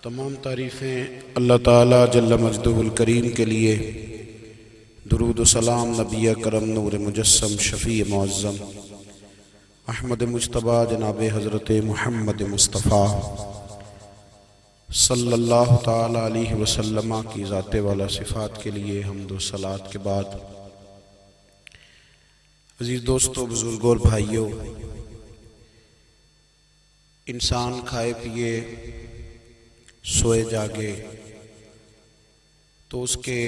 تمام تعریفیں اللہ تعالیٰ جل مجدہ الکریم کے لیے، درود و سلام نبی کرم نور مجسم شفیع معظم احمد مجتبیٰ جناب حضرت محمد مصطفیٰ صلی اللہ تعالیٰ علیہ وسلم کی ذات والا صفات کے لیے حمد و صلوات کے بعد، عزیز دوستو، بزرگوں اور بھائیوں، انسان کھائے پیے سوئے جاگے تو اس کے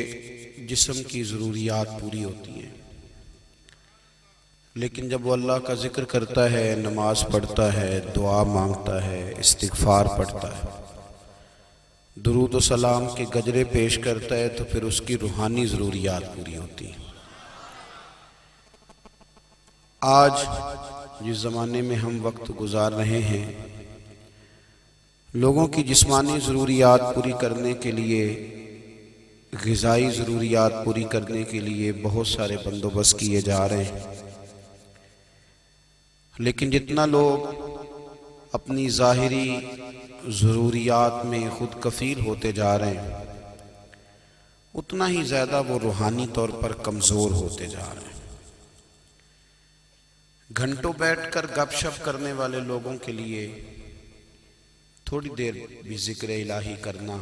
جسم کی ضروریات پوری ہوتی ہیں، لیکن جب وہ اللہ کا ذکر کرتا ہے، نماز پڑھتا ہے، دعا مانگتا ہے، استغفار پڑھتا ہے، درود و سلام کے گجرے پیش کرتا ہے، تو پھر اس کی روحانی ضروریات پوری ہوتی ہیں۔ آج جس زمانے میں ہم وقت گزار رہے ہیں، لوگوں کی جسمانی ضروریات پوری کرنے کے لیے، غذائی ضروریات پوری کرنے کے لیے بہت سارے بندوبست کیے جا رہے ہیں، لیکن جتنا لوگ اپنی ظاہری ضروریات میں خود کفیل ہوتے جا رہے ہیں، اتنا ہی زیادہ وہ روحانی طور پر کمزور ہوتے جا رہے ہیں۔ گھنٹوں بیٹھ کر گپ شپ کرنے والے لوگوں کے لیے تھوڑی دیر بھی ذکر الہی کرنا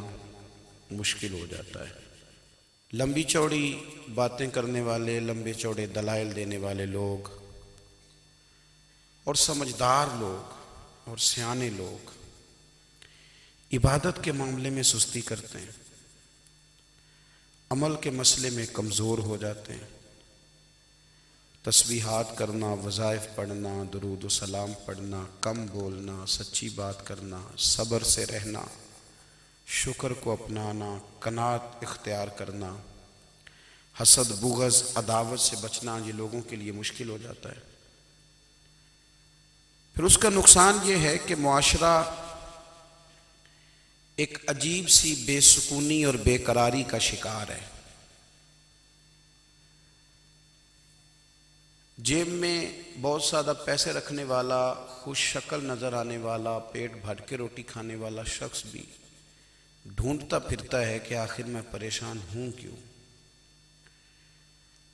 مشکل ہو جاتا ہے۔ لمبی چوڑی باتیں کرنے والے، لمبے چوڑے دلائل دینے والے لوگ اور سمجھدار لوگ اور سیانے لوگ عبادت کے معاملے میں سستی کرتے ہیں، عمل کے مسئلے میں کمزور ہو جاتے ہیں۔ تسبیحات کرنا، وظائف پڑھنا، درود و سلام پڑھنا، کم بولنا، سچی بات کرنا، صبر سے رہنا، شکر کو اپنانا، قناعت اختیار کرنا، حسد، بغض، عداوت سے بچنا، یہ لوگوں کے لیے مشکل ہو جاتا ہے۔ پھر اس کا نقصان یہ ہے کہ معاشرہ ایک عجیب سی بے سکونی اور بے قراری کا شکار ہے۔ جیب میں بہت زیادہ پیسے رکھنے والا، خوش شکل نظر آنے والا، پیٹ بھر کے روٹی کھانے والا شخص بھی ڈھونڈتا پھرتا ہے کہ آخر میں پریشان ہوں کیوں۔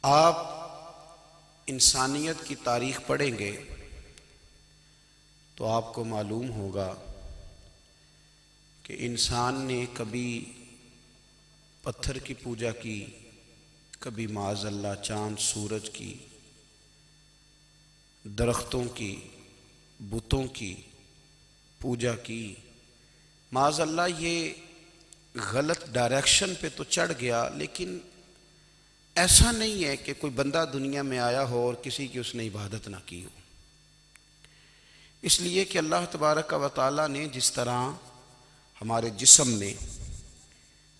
آپ انسانیت کی تاریخ پڑھیں گے تو آپ کو معلوم ہوگا کہ انسان نے کبھی پتھر کی پوجا کی، کبھی معاذ اللہ چاند سورج کی، درختوں کی، بتوں کی پوجا کی۔ معاذ اللہ یہ غلط ڈائریکشن پہ تو چڑھ گیا، لیکن ایسا نہیں ہے کہ کوئی بندہ دنیا میں آیا ہو اور کسی کی اس نے عبادت نہ کی ہو۔ اس لیے کہ اللہ تبارک و تعالیٰ نے جس طرح ہمارے جسم میں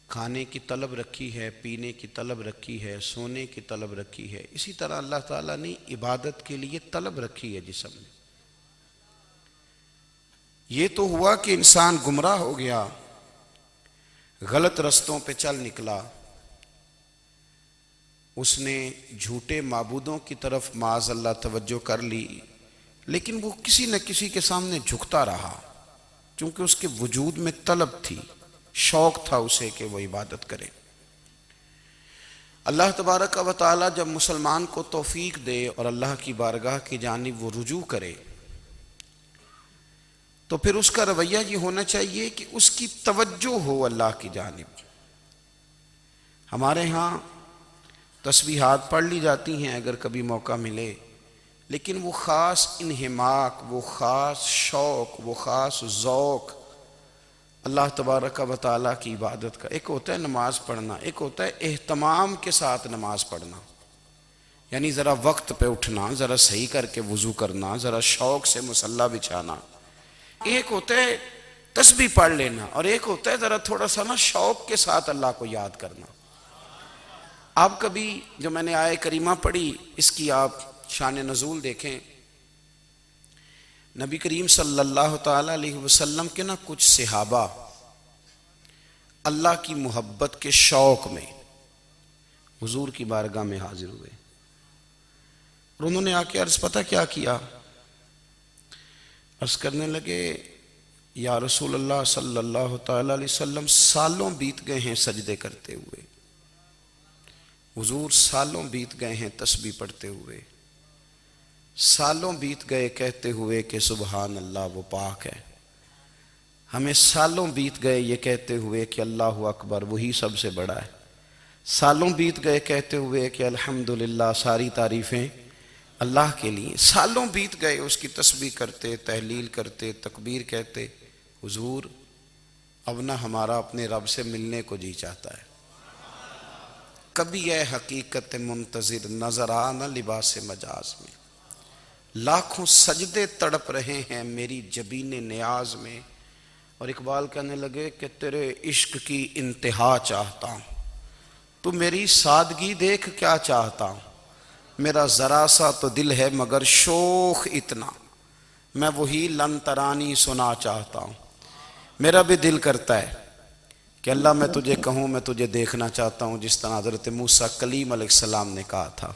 کھانے کی طلب رکھی ہے، پینے کی طلب رکھی ہے، سونے کی طلب رکھی ہے، اسی طرح اللہ تعالیٰ نے عبادت کے لیے طلب رکھی ہے جسم میں۔ یہ تو ہوا کہ انسان گمراہ ہو گیا، غلط رستوں پہ چل نکلا، اس نے جھوٹے معبودوں کی طرف معاذ اللہ توجہ کر لی، لیکن وہ کسی نہ کسی کے سامنے جھکتا رہا، چونکہ اس کے وجود میں طلب تھی، شوق تھا اسے کہ وہ عبادت کرے۔ اللہ تبارک و تعالی جب مسلمان کو توفیق دے اور اللہ کی بارگاہ کی جانب وہ رجوع کرے، تو پھر اس کا رویہ یہ ہونا چاہیے کہ اس کی توجہ ہو اللہ کی جانب۔ ہمارے ہاں تسبیحات پڑھ لی جاتی ہیں اگر کبھی موقع ملے، لیکن وہ خاص انہماک، وہ خاص شوق، وہ خاص ذوق اللہ تبارک و تعالیٰ کی عبادت کا، ایک ہوتا ہے نماز پڑھنا، ایک ہوتا ہے اہتمام کے ساتھ نماز پڑھنا، یعنی ذرا وقت پہ اٹھنا، ذرا صحیح کر کے وضو کرنا، ذرا شوق سے مصلی بچھانا۔ ایک ہوتا ہے تسبیح پڑھ لینا، اور ایک ہوتا ہے ذرا تھوڑا سا نا شوق کے ساتھ اللہ کو یاد کرنا۔ آپ کبھی جو میں نے آیہ کریمہ پڑھی، اس کی آپ شان نزول دیکھیں۔ نبی کریم صلی اللہ تعالیٰ علیہ وسلم کے نا کچھ صحابہ اللہ کی محبت کے شوق میں حضور کی بارگاہ میں حاضر ہوئے، اور انہوں نے آ کے عرض پتہ کیا کیا؟ عرض کرنے لگے یا رسول اللہ صلی اللہ تعالی علیہ وسلم سالوں بیت گئے ہیں سجدے کرتے ہوئے، حضور سالوں بیت گئے ہیں تسبیح پڑھتے ہوئے، سالوں بیت گئے کہتے ہوئے کہ سبحان اللہ وہ پاک ہے، ہمیں سالوں بیت گئے یہ کہتے ہوئے کہ اللہ اکبر وہی سب سے بڑا ہے، سالوں بیت گئے کہتے ہوئے کہ الحمدللہ ساری تعریفیں اللہ کے لیے، سالوں بیت گئے اس کی تسبیح کرتے، تحلیل کرتے، تکبیر کہتے۔ حضور اب نہ ہمارا اپنے رب سے ملنے کو جی چاہتا ہے، کبھی اے حقیقت منتظر نظر آ نہ لباس مجاز میں، لاکھوں سجدے تڑپ رہے ہیں میری جبین نیاز میں۔ اور اقبال کہنے لگے کہ تیرے عشق کی انتہا چاہتا ہوں، تو میری سادگی دیکھ کیا چاہتا ہوں، میرا ذرا سا تو دل ہے مگر شوخ اتنا، میں وہی لن ترانی سنا چاہتا ہوں۔ میرا بھی دل کرتا ہے کہ اللہ میں تجھے کہوں میں تجھے دیکھنا چاہتا ہوں، جس طرح حضرت موسیٰ کلیم علیہ السلام نے کہا تھا،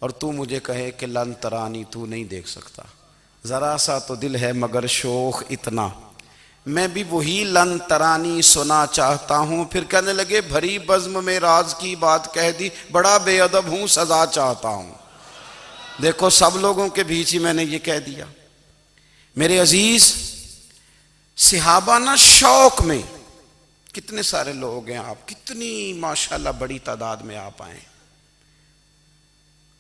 اور تو مجھے کہے کہ لن ترانی تو نہیں دیکھ سکتا، ذرا سا تو دل ہے مگر شوخ اتنا، میں بھی وہی لن ترانی سنا چاہتا ہوں۔ پھر کہنے لگے بھری بزم میں راز کی بات کہہ دی، بڑا بے ادب ہوں سزا چاہتا ہوں۔ دیکھو سب لوگوں کے بیچ ہی میں نے یہ کہہ دیا۔ میرے عزیز صحابہ نا شوق میں، کتنے سارے لوگ ہیں آپ، کتنی ماشاءاللہ بڑی تعداد میں آپ آئیں،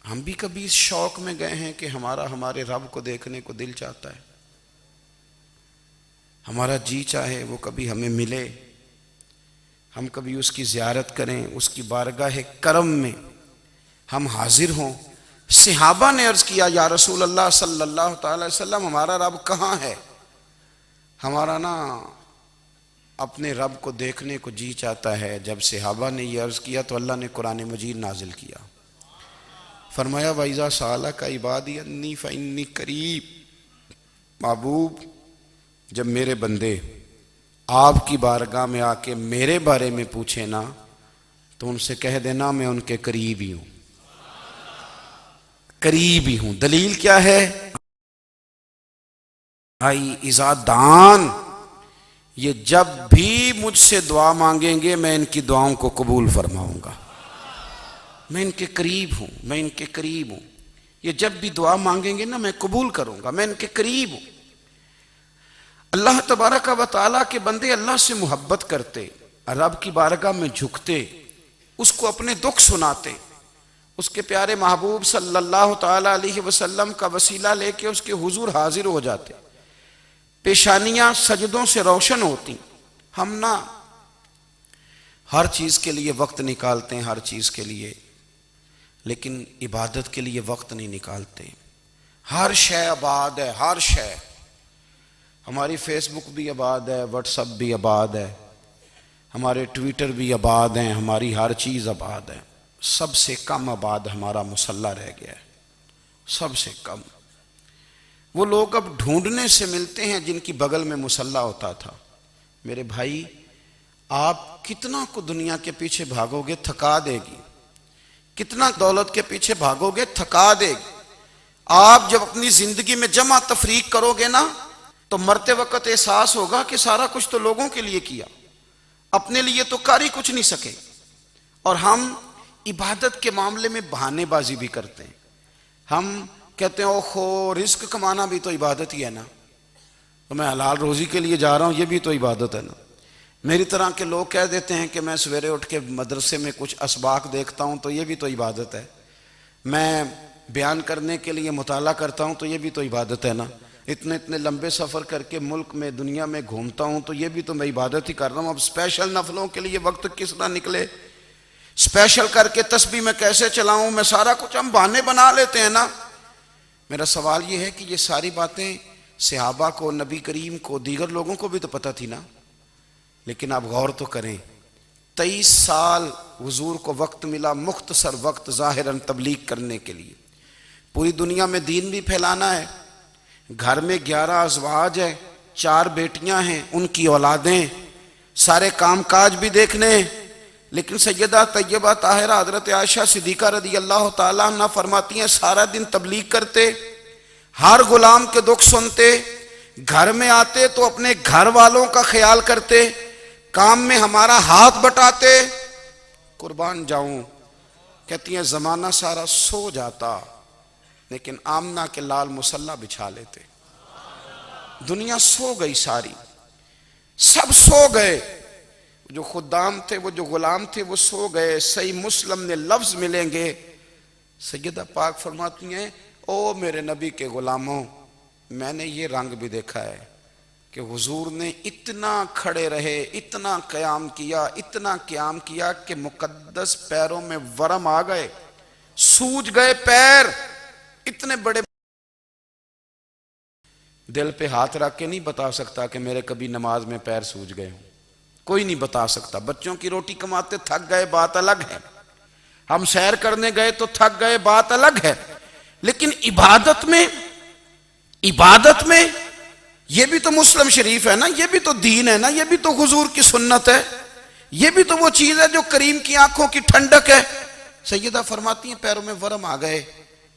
ہم بھی کبھی اس شوق میں گئے ہیں کہ ہمارے رب کو دیکھنے کو دل چاہتا ہے، ہمارا جی چاہے وہ کبھی ہمیں ملے، ہم کبھی اس کی زیارت کریں، اس کی بارگاہ کرم میں ہم حاضر ہوں۔ صحابہ نے عرض کیا یا رسول اللہ صلی اللہ تعالی علیہ وسلم ہمارا رب کہاں ہے؟ ہمارا نا اپنے رب کو دیکھنے کو جی چاہتا ہے۔ جب صحابہ نے یہ عرض کیا تو اللہ نے قرآن مجید نازل کیا، فرمایا وَإِذَا سَأَلَكَ عِبَادِي عَنِّي فَإِنِّي قَرِيبٌ، محبوب جب میرے بندے آپ کی بارگاہ میں آ کے میرے بارے میں پوچھیں نا تو ان سے کہہ دینا میں ان کے قریب ہی ہوں، قریب ہی ہوں۔ دلیل کیا ہے؟ آئی اذا دان، یہ جب بھی مجھ سے دعا مانگیں گے میں ان کی دعاؤں کو قبول فرماؤں گا، میں ان کے قریب ہوں، میں ان کے قریب ہوں۔ یہ جب بھی دعا مانگیں گے نا میں قبول کروں گا، میں ان کے قریب ہوں۔ اللہ تبارک و تعالیٰ کے بندے اللہ سے محبت کرتے، رب کی بارگاہ میں جھکتے، اس کو اپنے دکھ سناتے، اس کے پیارے محبوب صلی اللہ تعالیٰ علیہ وسلم کا وسیلہ لے کے اس کے حضور حاضر ہو جاتے، پیشانیاں سجدوں سے روشن ہوتی۔ ہم نا ہر چیز کے لیے وقت نکالتے ہیں، ہر چیز کے لیے، لیکن عبادت کے لیے وقت نہیں نکالتے۔ ہر شے آباد ہے، ہر شے، ہماری فیس بک بھی آباد ہے، واٹس ایپ بھی آباد ہے، ہمارے ٹویٹر بھی آباد ہیں، ہماری ہر چیز آباد ہے۔ سب سے کم آباد ہمارا مصلی رہ گیا ہے، سب سے کم۔ وہ لوگ اب ڈھونڈنے سے ملتے ہیں جن کی بغل میں مصلی ہوتا تھا۔ میرے بھائی آپ کتنا کو دنیا کے پیچھے بھاگو گے تھکا دے گی، کتنا دولت کے پیچھے بھاگو گے تھکا دے گی۔ آپ جب اپنی زندگی میں جمع تفریق کرو گے نا تو مرتے وقت احساس ہوگا کہ سارا کچھ تو لوگوں کے لیے کیا، اپنے لیے تو کر ہی کچھ نہیں سکے۔ اور ہم عبادت کے معاملے میں بہانے بازی بھی کرتے ہیں، ہم کہتے ہیں اوہو رزق کمانا بھی تو عبادت ہی ہے نا، تو میں حلال روزی کے لیے جا رہا ہوں، یہ بھی تو عبادت ہے نا۔ میری طرح کے لوگ کہہ دیتے ہیں کہ میں سویرے اٹھ کے مدرسے میں کچھ اسباق دیکھتا ہوں تو یہ بھی تو عبادت ہے، میں بیان کرنے کے لیے مطالعہ کرتا ہوں تو یہ بھی تو عبادت ہے نا، اتنے لمبے سفر کر کے ملک میں دنیا میں گھومتا ہوں تو یہ بھی تو میں عبادت ہی کر رہا ہوں۔ اب اسپیشل نفلوں کے لیے وقت کس طرح نکلے، اسپیشل کر کے تسبیح میں کیسے چلاؤں، میں سارا کچھ ہم بہانے بنا لیتے ہیں نا۔ میرا سوال یہ ہے کہ یہ ساری باتیں صحابہ کو، نبی کریم کو، دیگر لوگوں کو بھی تو پتہ تھی نا، لیکن آپ غور تو کریں 23 سال حضور کو وقت ملا، مختصر وقت ظاہراً تبلیغ کرنے کے لیے، پوری دنیا میں دین بھی پھیلانا ہے۔ گھر میں 11 ازواج ہیں، 4 بیٹیاں ہیں، ان کی اولادیں، سارے کام کاج بھی دیکھنے ہیں، لیکن سیدہ طیبہ طاہرہ حضرت عائشہ صدیقہ رضی اللہ تعالیٰ عنہ فرماتی ہیں سارا دن تبلیغ کرتے، ہر غلام کے دکھ سنتے، گھر میں آتے تو اپنے گھر والوں کا خیال کرتے، کام میں ہمارا ہاتھ بٹاتے۔ قربان جاؤں، کہتی ہیں زمانہ سارا سو جاتا لیکن آمنہ کے لال مصلی بچھا لیتے۔ دنیا سو گئی ساری، سب سو گئے، جو خدام تھے، وہ جو غلام تھے، وہ سو گئے۔ صحیح مسلم میں لفظ ملیں گے، سیدہ پاک فرماتی ہیں او میرے نبی کے غلاموں، میں نے یہ رنگ بھی دیکھا ہے کہ حضور نے اتنا کھڑے رہے، اتنا قیام کیا، اتنا قیام کیا کہ مقدس پیروں میں ورم آ گئے، سوج گئے پیر، اتنے بڑے۔ دل پہ ہاتھ رکھ کے نہیں بتا سکتا کہ میرے کبھی نماز میں پیر سوج گئے ہوں، کوئی نہیں بتا سکتا۔ بچوں کی روٹی کماتے تھک گئے بات الگ ہے، ہم سیر کرنے گئے تو تھک گئے بات الگ ہے، لیکن عبادت میں یہ بھی تو مسلم شریف ہے نا، یہ بھی تو دین ہے نا، یہ بھی تو حضور کی سنت ہے، یہ بھی تو وہ چیز ہے جو کریم کی آنکھوں کی ٹھنڈک ہے۔ سیدہ فرماتی ہیں پیروں میں ورم آ گئے،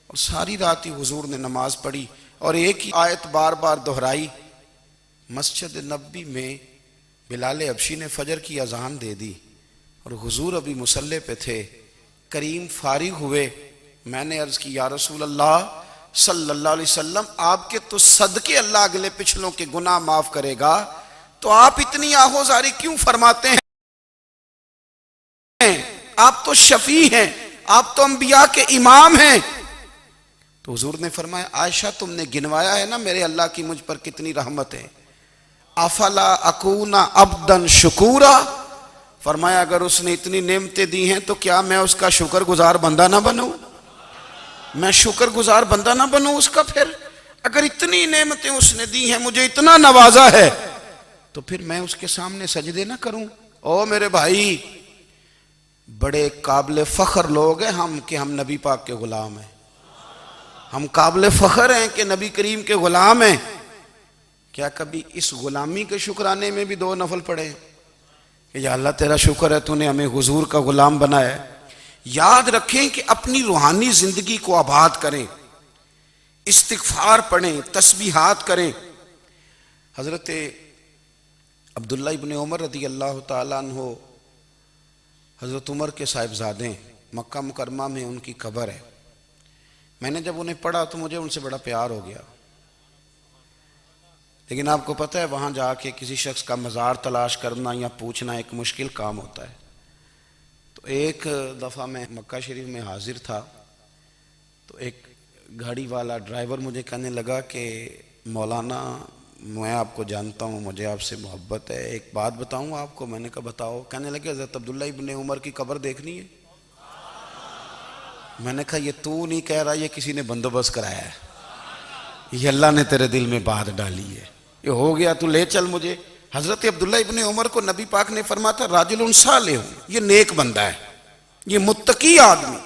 اور ساری رات ہی حضور نے نماز پڑھی اور ایک ہی آیت بار بار دہرائی۔ مسجد نبوی میں بلال حبشی نے فجر کی اذان دے دی اور حضور ابھی مصلی پہ تھے، کریم فارغ ہوئے۔ میں نے عرض کی یا رسول اللہ صلی اللہ علیہ وسلم، آپ کے تو صدقے اللہ اگلے پچھلوں کے گناہ معاف کرے گا، تو آپ اتنی آہوزاری کیوں فرماتے ہیں؟ آپ تو شفیع ہیں، آپ تو انبیاء کے امام ہیں۔ تو حضور نے فرمایا عائشہ تم نے گنوایا ہے نا میرے اللہ کی مجھ پر کتنی رحمت ہے، افلا اکون عبدا شکورا، فرمایا اگر اس نے اتنی نعمتیں دی ہیں تو کیا میں اس کا شکر گزار بندہ نہ بنوں؟ میں شکر گزار بندہ نہ بنوں اس کا؟ پھر اگر اتنی نعمتیں اس نے دی ہیں، مجھے اتنا نوازا ہے، تو پھر میں اس کے سامنے سجدے نہ کروں؟ او میرے بھائی، بڑے قابل فخر لوگ ہیں ہم کہ ہم نبی پاک کے غلام ہیں، ہم قابل فخر ہیں کہ نبی کریم کے غلام ہیں۔ کیا کبھی اس غلامی کے شکرانے میں بھی دو نفل پڑھے کہ یا اللہ تیرا شکر ہے تو نے ہمیں حضور کا غلام بنایا ہے؟ یاد رکھیں کہ اپنی روحانی زندگی کو آباد کریں، استغفار پڑھیں، تسبیحات کریں۔ حضرت عبداللہ ابن عمر رضی اللہ تعالیٰ عنہ حضرت عمر کے صاحبزادے، مکہ مکرمہ میں ان کی قبر ہے۔ میں نے جب انہیں پڑھا تو مجھے ان سے بڑا پیار ہو گیا، لیکن آپ کو پتہ ہے وہاں جا کے کسی شخص کا مزار تلاش کرنا یا پوچھنا ایک مشکل کام ہوتا ہے۔ تو ایک دفعہ میں مکہ شریف میں حاضر تھا، تو ایک گاڑی والا ڈرائیور مجھے کہنے لگا کہ مولانا میں آپ کو جانتا ہوں، مجھے آپ سے محبت ہے، ایک بات بتاؤں آپ کو؟ میں نے کہا بتاؤ۔ کہنے لگے حضرت عبداللہ ابن عمر کی قبر دیکھنی ہے۔ میں نے کہا یہ تو نہیں کہہ رہا، یہ کسی نے بندوبست کرایا ہے، یہ اللہ نے تیرے دل میں بات ڈالی ہے، یہ ہو گیا تو لے چل مجھے۔ حضرت عبداللہ ابن عمر کو نبی پاک نے فرمایا تھا راجل صالح، یہ نیک بندہ ہے، یہ متقی آدمی۔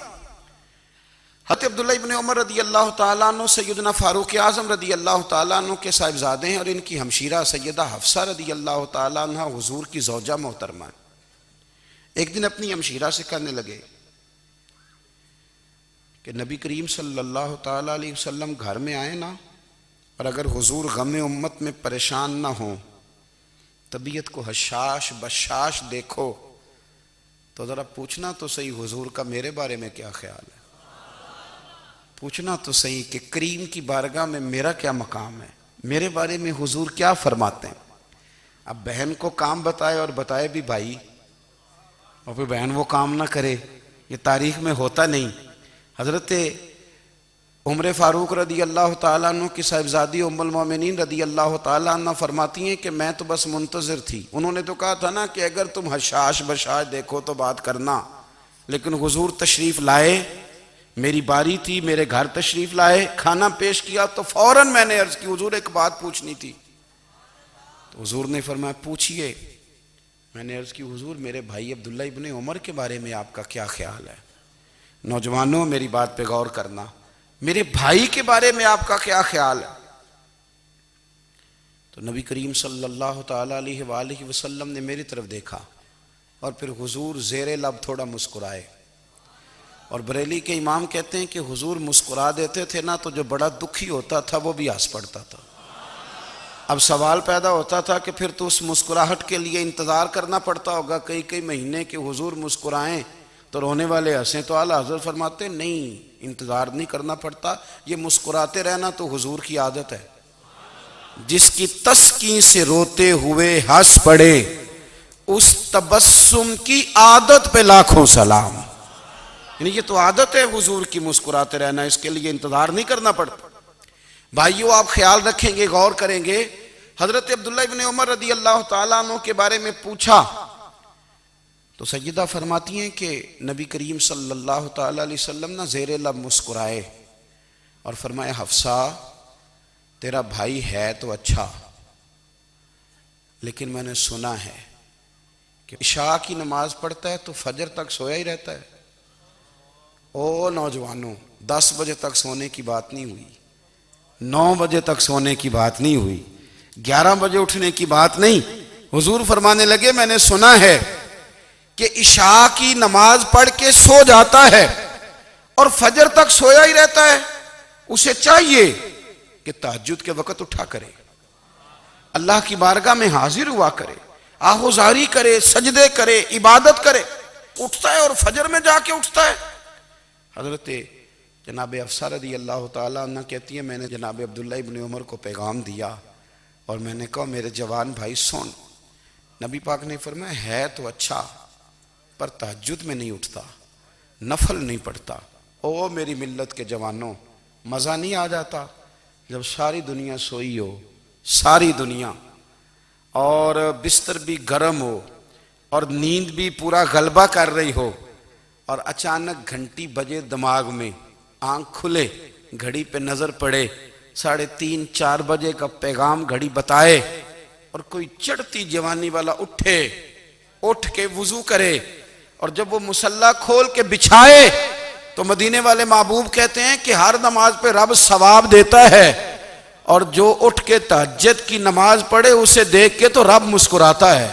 حضرت عبداللہ ابن عمر رضی اللہ تعالیٰ عنہ سیدنا فاروق اعظم رضی اللہ تعالیٰ عنہ کے صاحبزادے ہیں، اور ان کی ہمشیرہ سیدہ حفصہ رضی اللہ تعالیٰ عنہ حضور کی زوجہ محترمہ ہیں۔ ایک دن اپنی ہمشیرہ سے کہنے لگے کہ نبی کریم صلی اللہ تعالیٰ علیہ وسلم گھر میں آئے نا، اور اگر حضور غم امت میں پریشان نہ ہوں، طبیعت کو حشاش بشاش دیکھو، تو ذرا پوچھنا تو صحیح حضور کا میرے بارے میں کیا خیال ہے، پوچھنا تو صحیح کہ کریم کی بارگاہ میں میرا کیا مقام ہے، میرے بارے میں حضور کیا فرماتے ہیں۔ اب بہن کو کام بتائے، اور بتائے بھی بھائی، اور پھر بہن وہ کام نہ کرے، یہ تاریخ میں ہوتا نہیں۔ حضرت عمر فاروق رضی اللہ تعالیٰ عنہ کی صاحبزادی ام المومنین رضی اللہ تعالیٰ عنہ فرماتی ہیں کہ میں تو بس منتظر تھی، انہوں نے تو کہا تھا نا کہ اگر تم حشاش بشاش دیکھو تو بات کرنا، لیکن حضور تشریف لائے، میری باری تھی، میرے گھر تشریف لائے، کھانا پیش کیا تو فوراً میں نے عرض کی حضور ایک بات پوچھنی تھی۔ تو حضور نے فرمایا پوچھئے۔ میں نے عرض کی حضور میرے بھائی عبداللہ ابن عمر کے بارے میں آپ کا کیا خیال ہے؟ نوجوانوں میری بات پہ غور کرنا، میرے بھائی کے بارے میں آپ کا کیا خیال ہے؟ تو نبی کریم صلی اللہ تعالیٰ علیہ وآلہ وسلم نے میری طرف دیکھا، اور پھر حضور زیر لب تھوڑا مسکرائے، اور بریلی کے امام کہتے ہیں کہ حضور مسکرا دیتے تھے نا تو جو بڑا دکھی ہوتا تھا وہ بھی ہنس پڑتا تھا۔ اب سوال پیدا ہوتا تھا کہ پھر تو اس مسکراہٹ کے لیے انتظار کرنا پڑتا ہوگا کئی کئی مہینے کہ حضور مسکرائیں تو رونے والے ہنسیں، تو اعلیٰ حضرت فرماتے نہیں، انتظار نہیں کرنا پڑتا، یہ مسکراتے رہنا تو حضور کی عادت ہے۔ جس کی تسکین سے روتے ہوئے ہنس پڑے اس تبسم کی عادت پہ لاکھوں سلام۔ یعنی یہ تو عادت ہے حضور کی مسکراتے رہنا، اس کے لیے انتظار نہیں کرنا پڑتا۔ بھائیو آپ خیال رکھیں گے، غور کریں گے، حضرت عبداللہ ابن عمر رضی اللہ تعالیٰ عنہ کے بارے میں پوچھا تو سیدہ فرماتی ہیں کہ نبی کریم صلی اللہ تعالیٰ علیہ وسلم نہ زیر لب مسکرائے اور فرمایا حفصہ تیرا بھائی ہے تو اچھا، لیکن میں نے سنا ہے کہ عشاء کی نماز پڑھتا ہے تو فجر تک سویا ہی رہتا ہے۔ او نوجوانوں، 10 بجے تک سونے کی بات نہیں ہوئی، 9 بجے تک سونے کی بات نہیں ہوئی، 11 بجے اٹھنے کی بات نہیں۔ حضور فرمانے لگے میں نے سنا ہے کہ عشاء کی نماز پڑھ کے سو جاتا ہے اور فجر تک سویا ہی رہتا ہے، اسے چاہیے کہ تہجد کے وقت اٹھا کرے، اللہ کی بارگاہ میں حاضر ہوا کرے، آہوزاری کرے، سجدے کرے، عبادت کرے، اٹھتا ہے اور فجر میں جا کے اٹھتا ہے۔ حضرت جناب حفصہ رضی اللہ تعالیٰ عنہ کہتی ہے میں نے جناب عبداللہ ابن عمر کو پیغام دیا اور میں نے کہا میرے جوان بھائی سن، نبی پاک نے فرمایا ہے تو اچھا پر تہجد میں نہیں اٹھتا، نفل نہیں پڑھتا۔ او میری ملت کے جوانوں، مزہ نہیں آ جاتا جب ساری دنیا سوئی ہو، ساری دنیا، اور بستر بھی گرم ہو اور نیند بھی پورا غلبہ کر رہی ہو، اور اچانک گھنٹی بجے دماغ میں، آنکھ کھلے، گھڑی پہ نظر پڑے، 3:30 4 بجے کا پیغام گھڑی بتائے، اور کوئی چڑھتی جوانی والا اٹھ کے وضو کرے، اور جب وہ مصلی کھول کے بچھائے تو مدینے والے محبوب کہتے ہیں کہ ہر نماز پہ رب ثواب دیتا ہے، اور جو اٹھ کے تہجد کی نماز پڑھے اسے دیکھ کے تو رب مسکراتا ہے،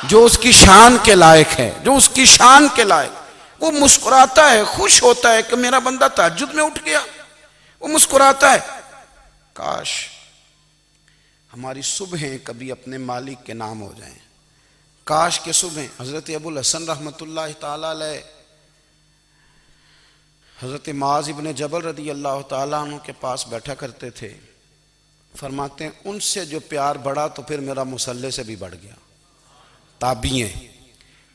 جو اس کی شان کے لائق ہے، جو اس کی شان کے لائق، وہ مسکراتا ہے، خوش ہوتا ہے کہ میرا بندہ تہجد میں اٹھ گیا، وہ مسکراتا ہے۔ کاش ہماری صبحیں کبھی اپنے مالک کے نام ہو جائیں، کاش کے صبحیں۔ حضرت ابو الحسن رحمۃ اللہ تعالیٰ علیہ حضرت معاذ ابن جبل رضی اللہ تعالیٰ عنہ کے پاس بیٹھا کرتے تھے، فرماتے ہیں ان سے جو پیار بڑھا تو پھر میرا مصلی سے بھی بڑھ گیا۔ تابعین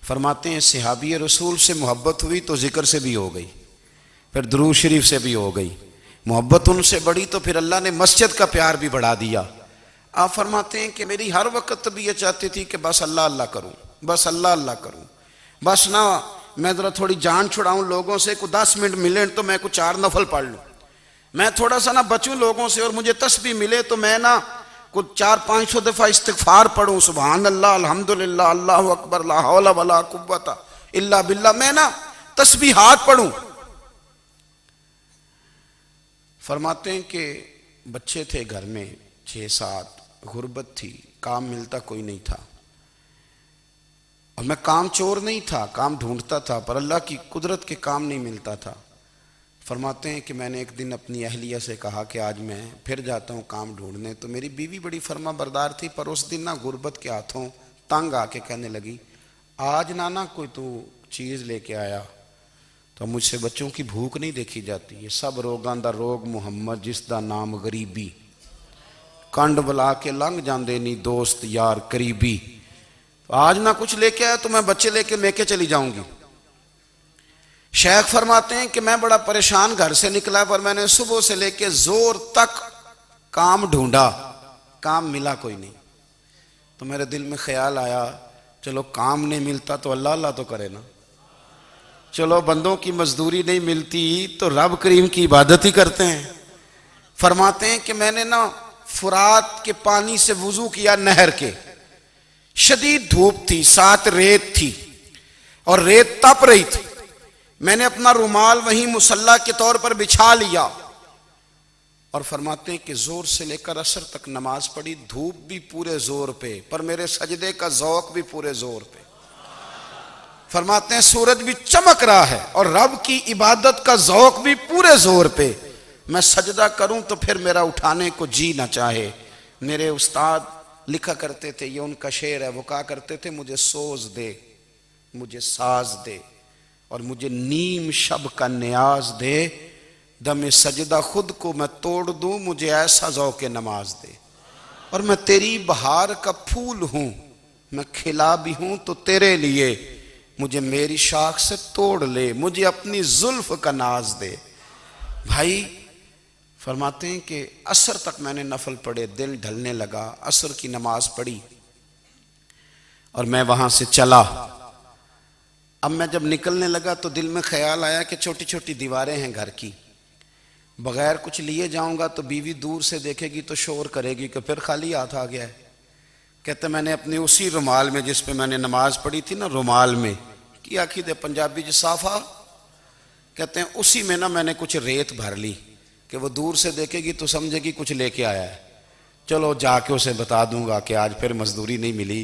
فرماتے ہیں صحابی رسول سے محبت ہوئی تو ذکر سے بھی ہو گئی، پھر درود شریف سے بھی ہو گئی، محبت ان سے بڑھی تو پھر اللہ نے مسجد کا پیار بھی بڑھا دیا۔ آپ فرماتے ہیں کہ میری ہر وقت طبیعت چاہتی تھی کہ بس اللہ اللہ کروں، بس اللہ اللہ کروں، بس نہ میں ذرا تھوڑی جان چھڑاؤں لوگوں سے، کوئی 10 منٹ ملے تو میں کوئی 4 نفل پڑھ لوں، میں تھوڑا سا نہ بچوں لوگوں سے، اور مجھے تسبیح ملے تو میں نہ کوئی 400-500 دفعہ استغفار پڑھوں، سبحان اللہ، الحمدللہ، اللہ اکبر، لا حول ولا قوت الا باللہ، میں نہ تسبیحات پڑھوں۔ فرماتے ہیں کہ بچے تھے گھر میں 6-7، غربت تھی، کام ملتا کوئی نہیں تھا، اور میں کام چور نہیں تھا، کام ڈھونڈتا تھا، پر اللہ کی قدرت کے کام نہیں ملتا تھا۔ فرماتے ہیں کہ میں نے ایک دن اپنی اہلیہ سے کہا کہ آج میں پھر جاتا ہوں کام ڈھونڈنے، تو میری بیوی بڑی فرما بردار تھی، پر اس دن نہ غربت کے ہاتھوں تنگ آ کے کہنے لگی آج نانا کوئی تو چیز لے کے آیا، تو مجھ سے بچوں کی بھوک نہیں دیکھی جاتی، یہ سب روگاں دا روگ محمد جس دا نام غریبی، کنڈ بلا کے لنگ جاندے نہیں دوست یار قریبی، آج نہ کچھ لے کے آیا تو میں بچے لے کے میکے چلی جاؤں گی۔ شیخ فرماتے ہیں کہ میں بڑا پریشان گھر سے نکلا، پر میں نے صبح سے لے کے زور تک کام ڈھونڈا، کام ملا کوئی نہیں، تو میرے دل میں خیال آیا چلو کام نہیں ملتا تو اللہ اللہ تو کرے نا، چلو بندوں کی مزدوری نہیں ملتی تو رب کریم کی عبادت ہی کرتے ہیں۔ فرماتے ہیں کہ میں نے نا فرات کے پانی سے وضو کیا، نہر کے، شدید دھوپ تھی، ساتھ ریت تھی اور ریت تپ رہی تھی، میں نے اپنا رومال وہیں مصلی کے طور پر بچھا لیا، اور فرماتے ہیں کہ زور سے لے کر عصر تک نماز پڑھی، دھوپ بھی پورے زور پہ، پر میرے سجدے کا ذوق بھی پورے زور پہ۔ فرماتے ہیں سورج بھی چمک رہا ہے اور رب کی عبادت کا ذوق بھی پورے زور پہ، میں سجدہ کروں تو پھر میرا اٹھانے کو جی نہ چاہے، میرے استاد لکھا کرتے تھے، یہ ان کا شعر ہے، وہ کہا کرتے تھے مجھے سوز دے، مجھے ساز دے، اور مجھے نیم شب کا نیاز دے، دم سجدہ خود کو میں توڑ دوں، مجھے ایسا ذوق نماز دے۔ اور میں تیری بہار کا پھول ہوں، میں کھلا بھی ہوں تو تیرے لیے، مجھے میری شاخ سے توڑ لے، مجھے اپنی زلف کا ناز دے۔ بھائی فرماتے ہیں کہ عصر تک میں نے نفل پڑھے، دل ڈھلنے لگا، عصر کی نماز پڑھی اور میں وہاں سے چلا۔ اب میں جب نکلنے لگا تو دل میں خیال آیا کہ چھوٹی چھوٹی دیواریں ہیں گھر کی، بغیر کچھ لیے جاؤں گا تو بیوی دور سے دیکھے گی تو شور کرے گی کہ پھر خالی ہاتھ آ گیا ہے۔ کہتے میں نے اپنی اسی رومال میں جس پہ میں نے نماز پڑھی تھی نا، رومال میں کی آخی دے پنجابی جو صافہ کہتے ہیں، اسی میں نا میں نے کچھ ریت بھر لی کہ وہ دور سے دیکھے گی تو سمجھے گی کچھ لے کے آیا ہے، چلو جا کے اسے بتا دوں گا کہ آج پھر مزدوری نہیں ملی۔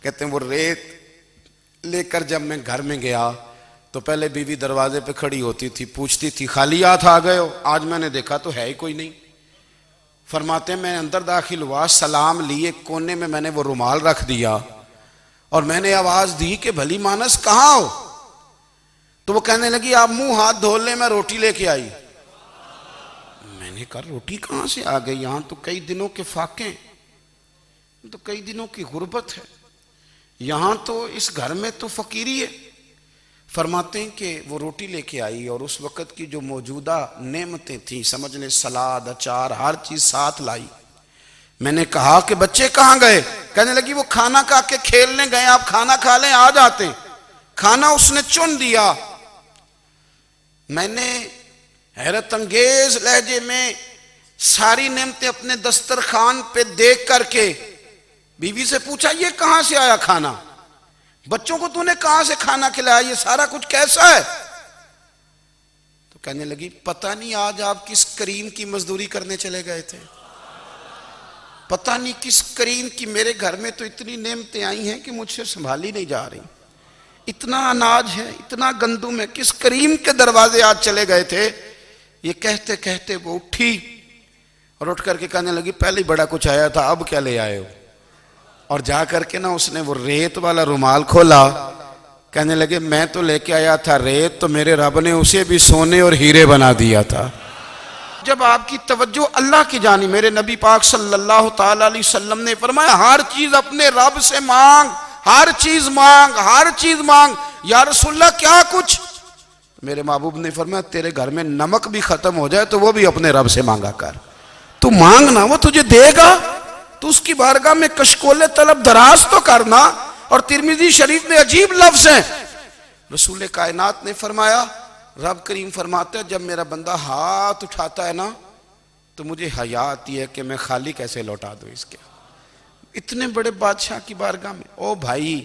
کہتے ہیں وہ ریت لے کر جب میں گھر میں گیا تو پہلے بیوی دروازے پہ کھڑی ہوتی تھی، پوچھتی تھی خالی ہاتھ آ گئے ہو؟ آج میں نے دیکھا تو ہے ہی کوئی نہیں۔ فرماتے ہیں میں اندر داخل ہوا، سلام لیے، کونے میں نے وہ رومال رکھ دیا اور میں نے آواز دی کہ بھلی مانس کہاں ہو؟ تو وہ کہنے لگی آپ منہ ہاتھ دھو لیں، میں روٹی لے کے آئی۔ میں نے کہا روٹی کہاں سے آ گئی؟ یہاں تو کئی دنوں کے فاقے ہیں، تو کئی دنوں کی غربت ہے، یہاں تو اس گھر میں تو فقیری ہے۔ فرماتے ہیں کہ وہ روٹی لے کے آئی اور اس وقت کی جو موجودہ نعمتیں تھیں، سمجھ لیں سلاد، اچار، ہر چیز ساتھ لائی۔ میں نے کہا کہ بچے کہاں گئے؟ کہنے لگی وہ کھانا کھا کے کھیلنے گئے، آپ کھانا کھا لیں آ جاتے۔ کھانا اس نے چن دیا۔ میں نے حیرت انگیز لہجے میں ساری نعمتیں اپنے دسترخوان پہ دیکھ کر کے بیوی سے پوچھا یہ کہاں سے آیا کھانا؟ بچوں کو تو نے کہاں سے کھانا کھلایا؟ یہ سارا کچھ کیسا ہے؟ تو کہنے لگی پتہ نہیں آج آپ کس کریم کی مزدوری کرنے چلے گئے تھے، پتہ نہیں کس کریم کی، میرے گھر میں تو اتنی نعمتیں آئی ہیں کہ مجھ سے سنبھالی نہیں جا رہی، اتنا اناج ہے، اتنا گندم ہے، کس کریم کے دروازے آج چلے گئے تھے؟ یہ کہتے کہتے وہ اٹھی اور اٹھ کر کے کہنے لگی پہلے ہی بڑا کچھ آیا تھا، اب کیا لے آئے ہو؟ اور جا کر کے نا اس نے وہ ریت والا رومال کھولا، کہنے لگے میں تو لے کے آیا تھا ریت، تو میرے رب نے اسے بھی سونے اور ہیرے بنا دیا تھا۔ جب آپ کی توجہ اللہ کی جانی، میرے نبی پاک صلی اللہ تعالی علیہ وسلم نے فرمایا ہر چیز اپنے رب سے مانگ، ہر چیز مانگ، ہر چیز مانگ۔ یا رسول اللہ کیا کچھ؟ میرے محبوب نے فرمایا تیرے گھر میں نمک بھی ختم ہو جائے تو وہ بھی اپنے رب سے مانگا کر، تو مانگنا وہ تجھے دے گا، تو اس کی بارگاہ میں کشکول طلب دراز تو کرنا۔ اور ترمذی شریف میں عجیب لفظ ہیں، رسول کائنات نے فرمایا، رب کریم فرماتے ہیں جب میرا بندہ ہاتھ اٹھاتا ہے نا تو مجھے حیا آتی ہے کہ میں خالی کیسے لوٹا دوں اس کے۔ اتنے بڑے بادشاہ کی بارگاہ میں، او بھائی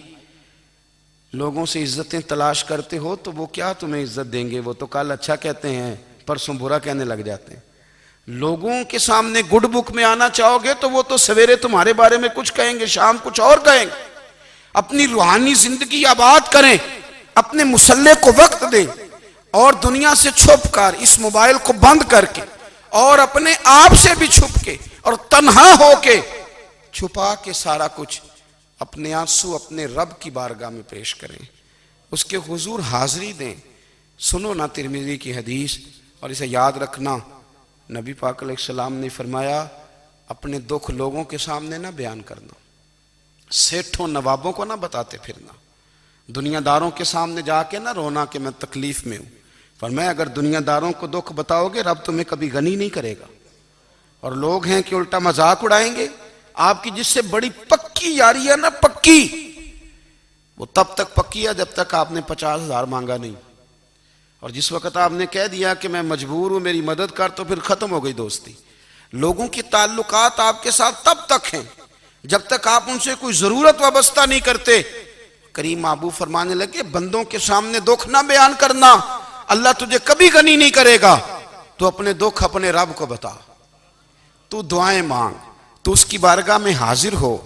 لوگوں سے عزتیں تلاش کرتے ہو تو وہ کیا تمہیں عزت دیں گے؟ وہ تو کل اچھا کہتے ہیں پرسوں برا کہنے لگ جاتے ہیں۔ لوگوں کے سامنے گڈ بک میں آنا چاہو گے تو وہ تو سویرے تمہارے بارے میں کچھ کہیں گے، شام کچھ اور کہیں گے۔ اپنی روحانی زندگی آباد کریں، اپنے مسلح کو وقت دیں، اور دنیا سے چھپ کر اس موبائل کو بند کر کے اور اپنے آپ سے بھی چھپ کے اور تنہا ہو کے چھپا کے سارا کچھ اپنے آنسو اپنے رب کی بارگاہ میں پیش کریں، اس کے حضور حاضری دیں۔ سنو نا ترمذی کی حدیث، اور اسے یاد رکھنا، نبی پاک علیہ السلام نے فرمایا اپنے دکھ لوگوں کے سامنے نہ بیان کرنا، سیٹھوں نوابوں کو نہ بتاتے پھرنا، دنیا داروں کے سامنے جا کے نہ رونا کہ میں تکلیف میں ہوں۔ فرمایا اگر دنیا داروں کو دکھ بتاؤ گے رب تمہیں کبھی غنی نہیں کرے گا، اور لوگ ہیں کہ الٹا مذاق اڑائیں گے۔ آپ کی جس سے بڑی پکی یاری ہے نا، پکی، وہ تب تک پکی ہے جب تک آپ نے 50,000 مانگا نہیں، اور جس وقت آپ نے کہہ دیا کہ میں مجبور ہوں میری مدد کر تو پھر ختم ہو گئی دوستی۔ لوگوں کی تعلقات آپ کے ساتھ تب تک ہیں جب تک آپ ان سے کوئی ضرورت وابستہ نہیں کرتے۔ کریم محبوب فرمانے لگے بندوں کے سامنے دکھ نہ بیان کرنا، اللہ تجھے کبھی غنی نہیں کرے گا، تو اپنے دکھ اپنے رب کو بتا، تو دعائیں مانگ، تو اس کی بارگاہ میں حاضر ہو،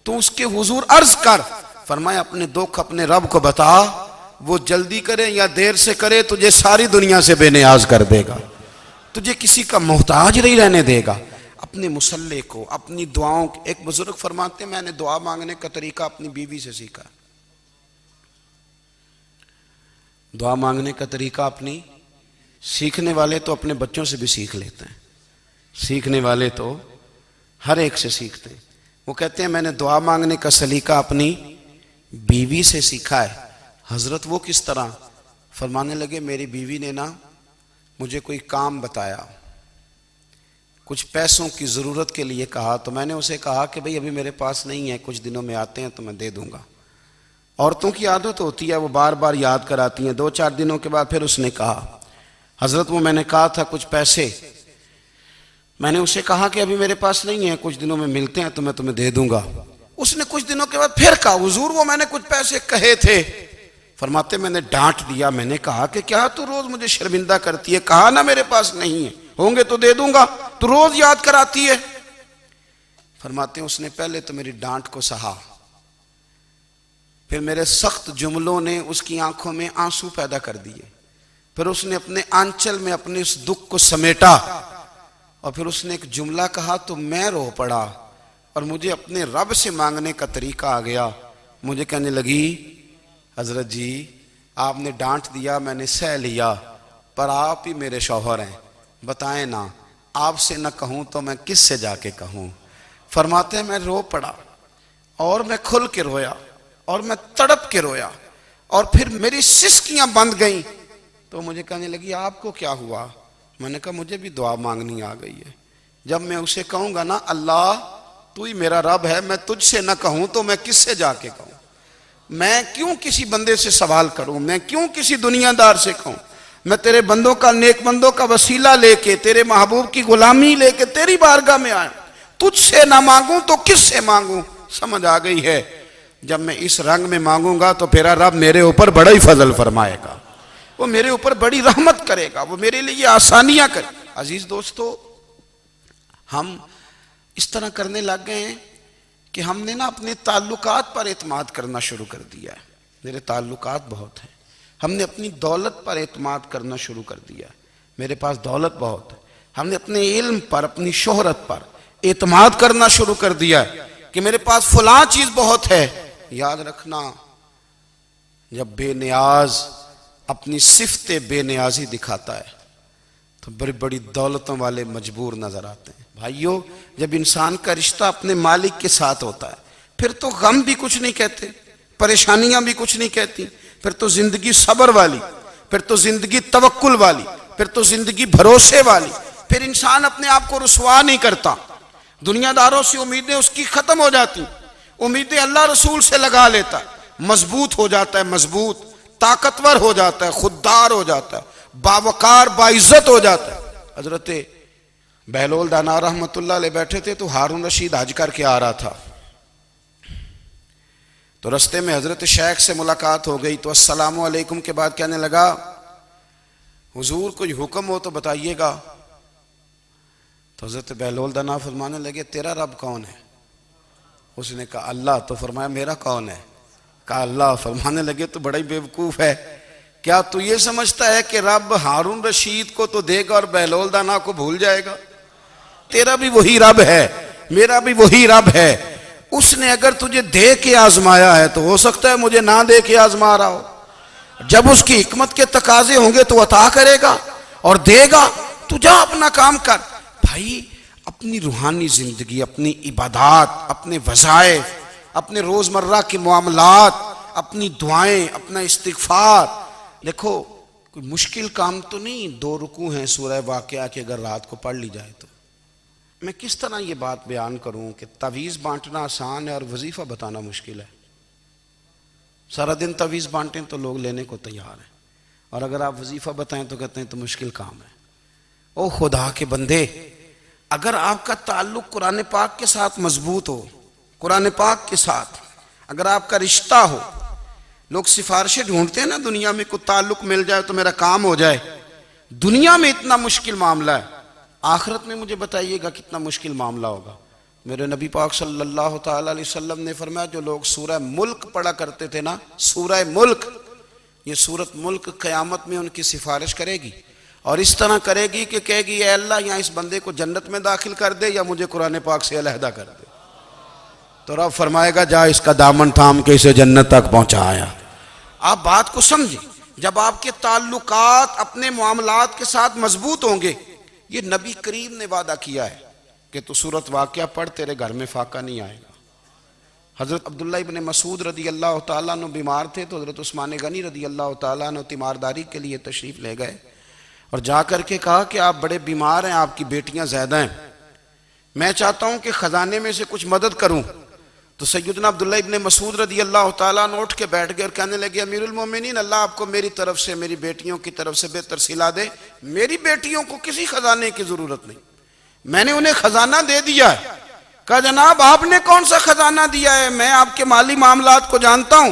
تو اس کے حضور عرض کر۔ فرمایا اپنے دکھ اپنے رب کو بتا، وہ جلدی کرے یا دیر سے کرے تجھے ساری دنیا سے بے نیاز کر دے گا، تجھے کسی کا محتاج نہیں رہنے دے گا۔ اپنے مسلح کو، اپنی دعاؤں کو. ایک بزرگ فرماتے ہیں میں نے دعا مانگنے کا طریقہ اپنی بیوی سے سیکھا. دعا مانگنے کا طریقہ اپنی، سیکھنے والے تو اپنے بچوں سے بھی سیکھ لیتے ہیں، سیکھنے والے تو ہر ایک سے سیکھتے ہیں. وہ کہتے ہیں میں نے دعا مانگنے کا سلیقہ اپنی بیوی سے سیکھا ہے. حضرت وہ کس طرح؟ فرمانے لگے میری بیوی نے نا مجھے کوئی کام بتایا، کچھ پیسوں کی ضرورت کے لیے کہا، تو میں نے اسے کہا کہ بھئی ابھی میرے پاس نہیں ہے، کچھ دنوں میں آتے ہیں تو میں دے دوں گا. عورتوں کی عادت ہوتی ہے وہ بار بار یاد کراتی ہیں. 2-4 دنوں کے بعد پھر اس نے کہا حضرت وہ میں نے کہا تھا کچھ پیسے، میں نے اسے کہا کہ ابھی میرے پاس نہیں ہے، کچھ دنوں میں ملتے ہیں تو میں تمہیں دے دوں گا. اس نے کچھ دنوں کے بعد پھر کہا حضور وہ میں نے کچھ پیسے کہے تھے. فرماتے میں نے ڈانٹ دیا، میں نے کہا کہ کیا تو روز مجھے شرمندہ کرتی ہے، کہا نا میرے پاس نہیں ہے، ہوں گے تو دے دوں گا، تو روز یاد کراتی ہے. فرماتے ہیں اس نے پہلے تو میری ڈانٹ کو سہا، پھر میرے سخت جملوں نے اس کی آنکھوں میں آنسو پیدا کر دیے، پھر اس نے اپنے آنچل میں اپنے اس دکھ کو سمیٹا، اور پھر اس نے ایک جملہ کہا تو میں رو پڑا اور مجھے اپنے رب سے مانگنے کا طریقہ آ گیا. مجھے کہنے لگی حضرت جی آپ نے ڈانٹ دیا میں نے سہ لیا، پر آپ ہی میرے شوہر ہیں، بتائیں نا آپ سے نہ کہوں تو میں کس سے جا کے کہوں. فرماتے ہیں میں رو پڑا اور میں کھل کے رویا اور میں تڑپ کے رویا اور پھر میری سسکیاں بند گئیں. تو مجھے کہنے لگی آپ کو کیا ہوا؟ میں نے کہا مجھے بھی دعا مانگنی آ گئی ہے. جب میں اسے کہوں گا نا اللہ تو ہی میرا رب ہے، میں تجھ سے نہ کہوں تو میں کس سے جا کے کہوں؟ میں کیوں کسی بندے سے سوال کروں؟ میں کیوں کسی دنیا دار سے کہوں؟ میں تیرے بندوں کا، نیک بندوں کا وسیلہ لے کے، تیرے محبوب کی غلامی لے کے تیری بارگاہ میں آیا، تجھ سے نہ مانگوں تو کس سے مانگوں؟ سمجھ آ گئی ہے جب میں اس رنگ میں مانگوں گا تو پھر رب میرے اوپر بڑا ہی فضل فرمائے گا، وہ میرے اوپر بڑی رحمت کرے گا، وہ میرے لیے آسانیاں کرے. عزیز دوستو ہم اس طرح کرنے لگ گئے ہیں کہ ہم نے نا اپنے تعلقات پر اعتماد کرنا شروع کر دیا ہے. میرے تعلقات بہت ہیں. ہم نے اپنی دولت پر اعتماد کرنا شروع کر دیا ہے، میرے پاس دولت بہت ہے. ہم نے اپنے علم پر، اپنی شہرت پر اعتماد کرنا شروع کر دیا ہے کہ میرے پاس فلاں چیز بہت ہے. یاد رکھنا جب بے نیاز اپنی صفت بے نیازی دکھاتا ہے تو بڑی بڑی دولتوں والے مجبور نظر آتے ہیں. بھائیو جب انسان کا رشتہ اپنے مالک کے ساتھ ہوتا ہے پھر تو غم بھی کچھ نہیں کہتے، پریشانیاں بھی کچھ نہیں کہتی، پھر تو زندگی صبر والی، پھر تو زندگی توکل والی، پھر تو زندگی بھروسے والی. پھر انسان اپنے آپ کو رسوا نہیں کرتا، دنیا داروں سے امیدیں اس کی ختم ہو جاتی، امیدیں اللہ رسول سے لگا لیتا ہے، مضبوط ہو جاتا ہے، مضبوط، طاقتور ہو جاتا ہے، خوددار ہو جاتا ہے، باوقار باعزت ہو جاتا ہے. حضرت بہلول دانا رحمت اللہ علیہ بیٹھے تھے تو ہارون رشید حج کر کے آ رہا تھا، تو رستے میں حضرت شیخ سے ملاقات ہو گئی تو السلام علیکم کے بعد کہنے لگا حضور کوئی حکم ہو تو بتائیے گا. تو حضرت بہلول دانا فرمانے لگے تیرا رب کون ہے؟ اس نے کہا اللہ. تو فرمایا میرا کون ہے؟ کہا اللہ. فرمانے لگے تو بڑا ہی بیوقوف ہے، کیا تو یہ سمجھتا ہے کہ رب ہارون رشید کو تو دے گا اور بہلول دانا کو بھول جائے گا؟ تیرا بھی وہی رب ہے، میرا بھی وہی رب ہے. اس نے اگر تجھے دے کے آزمایا ہے تو ہو سکتا ہے مجھے نہ دے کے آزما رہا ہو. جب اس کی حکمت کے تقاضے ہوں گے تو عطا کرے گا اور دے گا. تو جا اپنا کام کر. بھائی اپنی روحانی زندگی، اپنی عبادات، اپنے وظائف، اپنے روزمرہ کے معاملات، اپنی دعائیں، اپنا استغفار. دیکھو کوئی مشکل کام تو نہیں، 2 رکوع ہیں سورہ واقعہ کے اگر رات کو پڑھ لی جائے تو. میں کس طرح یہ بات بیان کروں کہ تعویذ بانٹنا آسان ہے اور وظیفہ بتانا مشکل ہے. سارا دن تعویذ بانٹیں تو لوگ لینے کو تیار ہیں، اور اگر آپ وظیفہ بتائیں تو کہتے ہیں تو مشکل کام ہے. او خدا کے بندے، اگر آپ کا تعلق قرآن پاک کے ساتھ مضبوط ہو، قرآن پاک کے ساتھ اگر آپ کا رشتہ ہو، لوگ سفارشیں ڈھونڈتے ہیں نا دنیا میں، کوئی تعلق مل جائے تو میرا کام ہو جائے. دنیا میں اتنا مشکل معاملہ ہے، آخرت میں مجھے بتائیے گا کتنا مشکل معاملہ ہوگا. میرے نبی پاک صلی اللہ تعالیٰ علیہ وسلم نے فرمایا جو لوگ سورہ ملک پڑھا کرتے تھے نا، سورہ ملک، یہ سورت ملک قیامت میں ان کی سفارش کرے گی. اور اس طرح کرے گی کہ کہے گی اے اللہ یہاں اس بندے کو جنت میں داخل کر دے یا مجھے قرآن پاک سے علیحدہ کر دے. تو رب فرمائے گا جا اس کا دامن تھام کے اسے جنت تک پہنچایا. آپ بات کو سمجھیں. جب آپ کے تعلقات اپنے معاملات کے ساتھ مضبوط ہوں گے، یہ نبی کریم نے وعدہ کیا ہے کہ تو سورت واقعہ پڑھ تیرے گھر میں فاقہ نہیں آئے گا. حضرت عبداللہ ابن مسعود رضی اللہ تعالیٰ عنہ بیمار تھے تو حضرت عثمان غنی رضی اللہ تعالیٰ عنہ تیمارداری کے لیے تشریف لے گئے اور جا کر کے کہا کہ آپ بڑے بیمار ہیں، آپ کی بیٹیاں زیادہ ہیں، میں چاہتا ہوں کہ خزانے میں سے کچھ مدد کروں. تو سیدنا عبداللہ ابن مسعود رضی اللہ تعالیٰ عنہ اٹھ کے بیٹھ گئے اور کہنے لگے امیر المومنین، اللہ آپ کو میری طرف سے میری بیٹیوں کی طرف سے بہتر صلہ دے. میری بیٹیوں کو کسی خزانے کی ضرورت نہیں، میں نے انہیں خزانہ دے دیا ہے. کہا جناب آپ نے کون سا خزانہ دیا ہے، میں آپ کے مالی معاملات کو جانتا ہوں.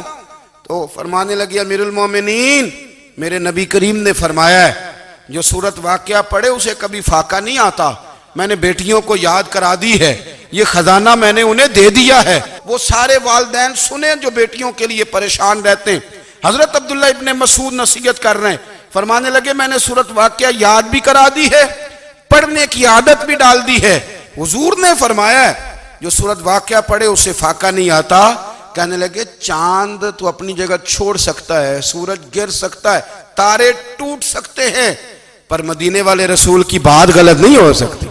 تو فرمانے لگے امیر المومنین، میرے نبی کریم نے فرمایا ہے جو سورت واقعہ پڑھے اسے کبھی فاقہ نہیں آتا. میں نے بیٹیوں کو یاد کرا دی ہے، یہ خزانہ میں نے انہیں دے دیا ہے. وہ سارے والدین سنیں جو بیٹیوں کے لیے پریشان رہتے ہیں. حضرت عبداللہ ابن مسعود نصیحت کر رہے ہیں، فرمانے لگے میں نے سورت واقعہ یاد بھی کرا دی ہے، پڑھنے کی عادت بھی ڈال دی ہے. حضور نے فرمایا ہے جو سورت واقعہ پڑھے اسے فاقہ نہیں آتا. کہنے لگے چاند تو اپنی جگہ چھوڑ سکتا ہے، سورج گر سکتا ہے، تارے ٹوٹ سکتے ہیں، پر مدینے والے رسول کی بات غلط نہیں ہو سکتی.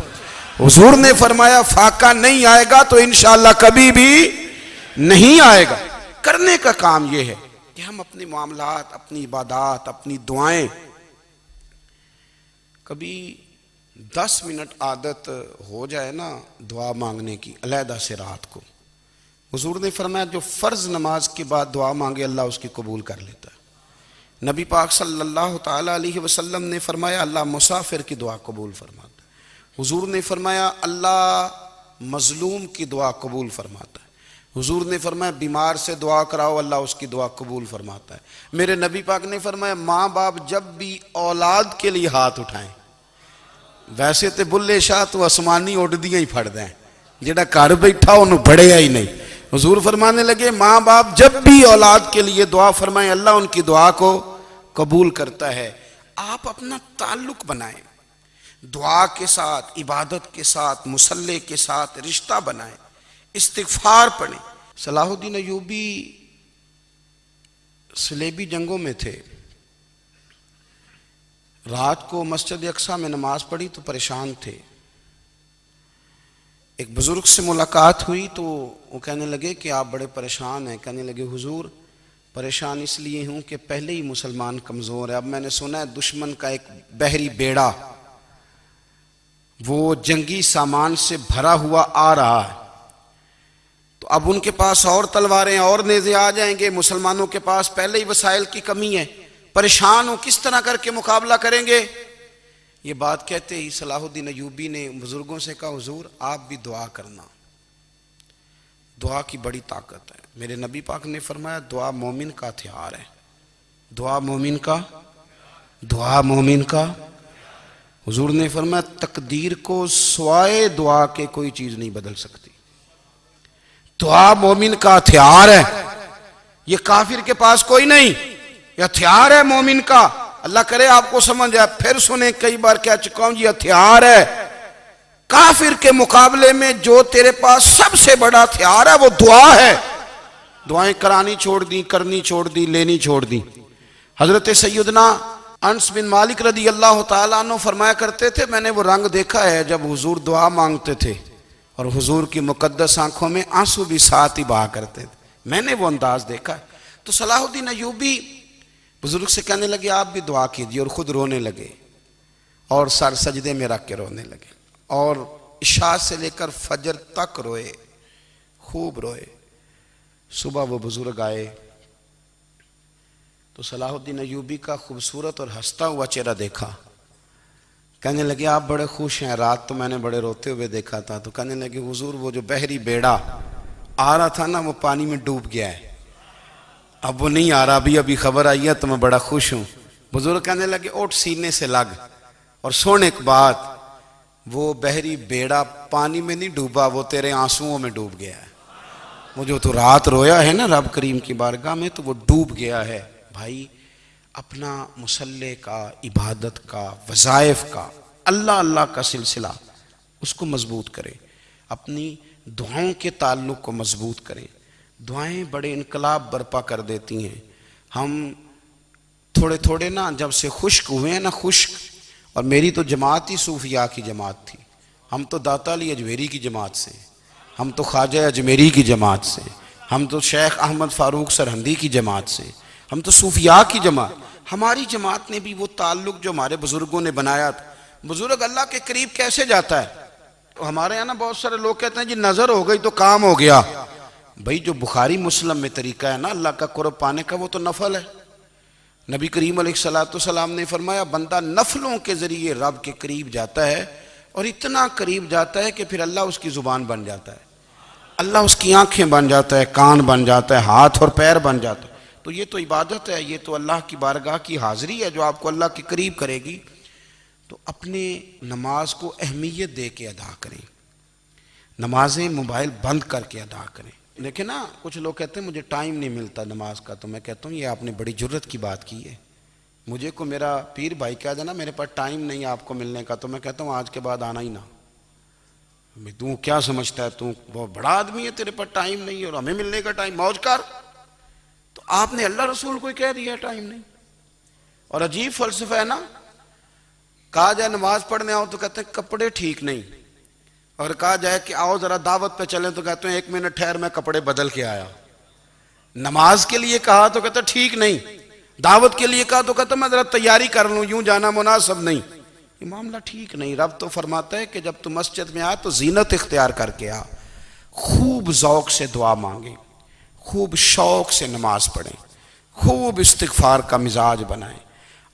حضور نے فرمایا فاقہ نہیں آئے گا تو انشاءاللہ کبھی بھی نہیں آئے گا. کرنے کا کام یہ ہے کہ ہم اپنے معاملات، اپنی عبادات، اپنی دعائیں کبھی 10 منٹ عادت ہو جائے نا دعا مانگنے کی علیحدہ سے رات کو. حضور نے فرمایا جو فرض نماز کے بعد دعا مانگے اللہ اس کی قبول کر لیتا ہے. نبی پاک صلی اللہ تعالیٰ علیہ وسلم نے فرمایا اللہ مسافر کی دعا قبول فرماتا ہے. حضور نے فرمایا اللہ مظلوم کی دعا قبول فرماتا ہے. حضور نے فرمایا بیمار سے دعا کراؤ اللہ اس کی دعا قبول فرماتا ہے. میرے نبی پاک نے فرمایا ماں باپ جب بھی اولاد کے لیے ہاتھ اٹھائیں، ویسے تے بلے شاہ تو آسمانی اڈدیاں ہی پھڑ دیں، جڑا گھر بیٹھا انہوں بڑھیا ہی نہیں. حضور فرمانے لگے ماں باپ جب بھی اولاد کے لیے دعا فرمائیں اللہ ان کی دعا کو قبول کرتا ہے. آپ اپنا تعلق بنائیں دعا کے ساتھ، عبادت کے ساتھ، مصلی کے ساتھ رشتہ بنائیں، استغفار پڑھیں. صلاح الدین ایوبی صلیبی جنگوں میں تھے. رات کو مسجد اقصی میں نماز پڑھی تو پریشان تھے. ایک بزرگ سے ملاقات ہوئی تو وہ کہنے لگے کہ آپ بڑے پریشان ہیں. کہنے لگے حضور پریشان اس لیے ہوں کہ پہلے ہی مسلمان کمزور ہے، اب میں نے سنا ہے دشمن کا ایک بحری بیڑا وہ جنگی سامان سے بھرا ہوا آ رہا ہے، تو اب ان کے پاس اور تلواریں اور نیزے آ جائیں گے، مسلمانوں کے پاس پہلے ہی وسائل کی کمی ہے، پریشان ہو کس طرح کر کے مقابلہ کریں گے. یہ بات کہتے ہی صلاح الدین ایوبی نے بزرگوں سے کہا حضور آپ بھی دعا کرنا، دعا کی بڑی طاقت ہے. میرے نبی پاک نے فرمایا دعا مومن کا ہتھیار ہے، دعا مومن کا، دعا مومن کا. حضور نے فرمایا تقدیر کو سوائے دعا کے کوئی چیز نہیں بدل سکتی. دعا مومن کا ہتھیار ہے، یہ کافر کے پاس کوئی نہیں، یہ ہتھیار ہے مومن کا. اللہ کرے آپ کو سمجھ آئے. پھر سنیں کئی بار کہہ چکا ہوں یہ ہتھیار ہے. کافر کے مقابلے میں جو تیرے پاس سب سے بڑا ہتھیار ہے وہ دعا ہے. دعائیں کرانی چھوڑ دی، کرنی چھوڑ دی، لینی چھوڑ دی. حضرت سیدنا انس بن مالک رضی اللہ تعالیٰ عنہ فرمایا کرتے تھے میں نے وہ رنگ دیکھا ہے جب حضور دعا مانگتے تھے اور حضور کی مقدس آنکھوں میں آنسو بھی ساتھ ہی بہا کرتے تھے، میں نے وہ انداز دیکھا ہے. تو صلاح الدین ایوبی بزرگ سے کہنے لگے آپ بھی دعا کیجیے، اور خود رونے لگے اور سر سجدے میں رکھ کے رونے لگے اور عشاء سے لے کر فجر تک روئے، خوب روئے. صبح وہ بزرگ آئے تو صلاح الدین ایوبی کا خوبصورت اور ہنستا ہوا چہرہ دیکھا. کہنے لگے آپ بڑے خوش ہیں، رات تو میں نے بڑے روتے ہوئے دیکھا تھا. تو کہنے لگے حضور وہ جو بحری بیڑا آ رہا تھا نا وہ پانی میں ڈوب گیا ہے، اب وہ نہیں آ رہا، ابھی خبر آئی ہے تو میں بڑا خوش ہوں. بزرگ کہنے لگے اوٹ سینے سے لگ اور سن ایک بات، وہ بحری بیڑا پانی میں نہیں ڈوبا، وہ تیرے آنسوؤں میں ڈوب گیا ہے. وہ جو تو رات رویا ہے نا رب کریم کی بارگاہ میں تو وہ ڈوب گیا ہے. بھائی اپنا مصلی کا، عبادت کا، وظائف کا، اللہ اللہ کا سلسلہ اس کو مضبوط کریں، اپنی دعاؤں کے تعلق کو مضبوط کریں۔ دعائیں بڑے انقلاب برپا کر دیتی ہیں۔ ہم تھوڑے تھوڑے نا جب سے خشک ہوئے ہیں نا، خشک، اور میری تو جماعت ہی صوفیاء کی جماعت تھی، ہم تو داتا علی اجمیری کی جماعت سے، ہم تو خواجہ اجمیری کی جماعت سے، ہم تو شیخ احمد فاروق سرہندی کی جماعت سے، ہم تو صوفیاء کی جماعت۔ ہماری جماعت نے بھی وہ تعلق جو ہمارے بزرگوں نے بنایا تھا۔ بزرگ اللہ کے قریب کیسے جاتا ہے؟ ہمارے یہاں نا بہت سارے لوگ کہتے ہیں جی نظر ہو گئی تو کام ہو گیا۔ بھئی جو بخاری مسلم میں طریقہ ہے نا اللہ کا قرب پانے کا، وہ تو نفل ہے۔ نبی کریم علیہ السلام نے فرمایا بندہ نفلوں کے ذریعے رب کے قریب جاتا ہے، اور اتنا قریب جاتا ہے کہ پھر اللہ اس کی زبان بن جاتا ہے، اللہ اس کی آنکھیں بن جاتا ہے، کان بن جاتا ہے، ہاتھ اور پیر بن جاتا ہے۔ تو یہ تو عبادت ہے، یہ تو اللہ کی بارگاہ کی حاضری ہے جو آپ کو اللہ کے قریب کرے گی۔ تو اپنے نماز کو اہمیت دے کے ادا کریں، نمازیں موبائل بند کر کے ادا کریں۔ دیکھیں نا کچھ لوگ کہتے ہیں مجھے ٹائم نہیں ملتا نماز کا، تو میں کہتا ہوں یہ آپ نے بڑی جرت کی بات کی ہے۔ مجھے کو میرا پیر بھائی کہہ دینا میرے پاس ٹائم نہیں آپ کو ملنے کا، تو میں کہتا ہوں آج کے بعد آنا ہی نہ۔ تو کیا سمجھتا ہے تو بہت بڑا آدمی ہے، تیرے پاس ٹائم نہیں ہے اور ہمیں ملنے کا ٹائم، موج کر۔ تو آپ نے اللہ رسول کو ہی کہہ دیا ٹائم نہیں۔ اور عجیب فلسفہ ہے نا، کہا جائے نماز پڑھنے آؤ تو کہتے ہیں کپڑے ٹھیک نہیں، اور کہا جائے کہ آؤ ذرا دعوت پہ چلیں تو کہتے ہیں 1 منٹ ٹھہر میں کپڑے بدل کے آیا۔ نماز کے لیے کہا تو کہتا ٹھیک نہیں، دعوت کے لیے کہا تو کہتا میں ذرا تیاری کر لوں، یوں جانا مناسب نہیں۔ یہ معاملہ ٹھیک نہیں۔ رب تو فرماتا ہے کہ جب تم مسجد میں آ تو زینت اختیار کر کے آ، خوب ذوق سے دعا مانگیں، خوب شوق سے نماز پڑھیں، خوب استغفار کا مزاج بنائیں۔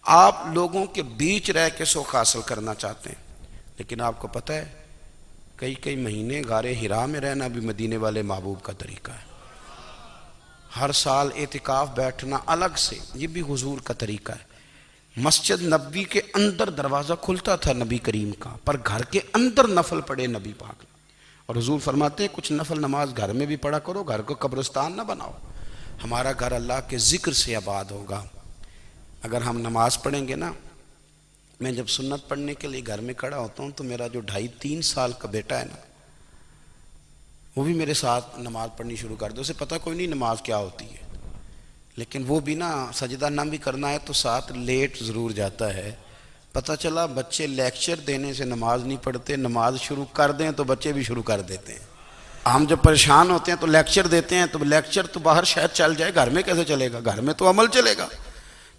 آپ لوگوں کے بیچ رہ کے سوکھ حاصل کرنا چاہتے ہیں، لیکن آپ کو پتہ ہے کئی مہینے غار حرا میں رہنا بھی مدینے والے محبوب کا طریقہ ہے۔ ہر سال اعتکاف بیٹھنا الگ سے، یہ بھی حضور کا طریقہ ہے۔ مسجد نبوی کے اندر دروازہ کھلتا تھا نبی کریم کا، پر گھر کے اندر نفل پڑھے نبی پاک نے۔ اور حضور فرماتے ہیں کچھ نفل نماز گھر میں بھی پڑھا کرو، گھر کو قبرستان نہ بناؤ۔ ہمارا گھر اللہ کے ذکر سے آباد ہوگا۔ اگر ہم نماز پڑھیں گے نا، میں جب سنت پڑھنے کے لیے گھر میں کھڑا ہوتا ہوں تو میرا جو 2.5-3 سال کا بیٹا ہے نا، وہ بھی میرے ساتھ نماز پڑھنی شروع کر دے۔ اسے پتہ کوئی نہیں نماز کیا ہوتی ہے، لیکن وہ بھی نا سجدہ نہ بھی کرنا ہے تو ساتھ لیٹ ضرور جاتا ہے۔ پتہ چلا بچے لیکچر دینے سے نماز نہیں پڑھتے، نماز شروع کر دیں تو بچے بھی شروع کر دیتے ہیں۔ ہم جب پریشان ہوتے ہیں تو لیکچر دیتے ہیں، تو لیکچر تو باہر شاید چل جائے، گھر میں کیسے چلے گا؟ گھر میں تو عمل چلے گا۔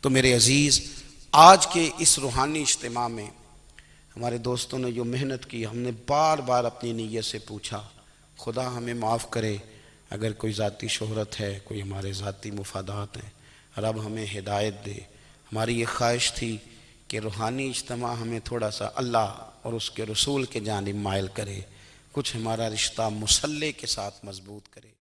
تو میرے عزیز، آج کے اس روحانی اجتماع میں ہمارے دوستوں نے جو محنت کی، ہم نے بار بار اپنی نیت سے پوچھا خدا ہمیں معاف کرے اگر کوئی ذاتی شہرت ہے، کوئی ہمارے ذاتی مفادات ہیں، رب ہمیں ہدایت دے۔ ہماری یہ خواہش تھی کہ روحانی اجتماع ہمیں تھوڑا سا اللہ اور اس کے رسول کے جانب مائل کرے، کچھ ہمارا رشتہ مصلی کے ساتھ مضبوط کرے۔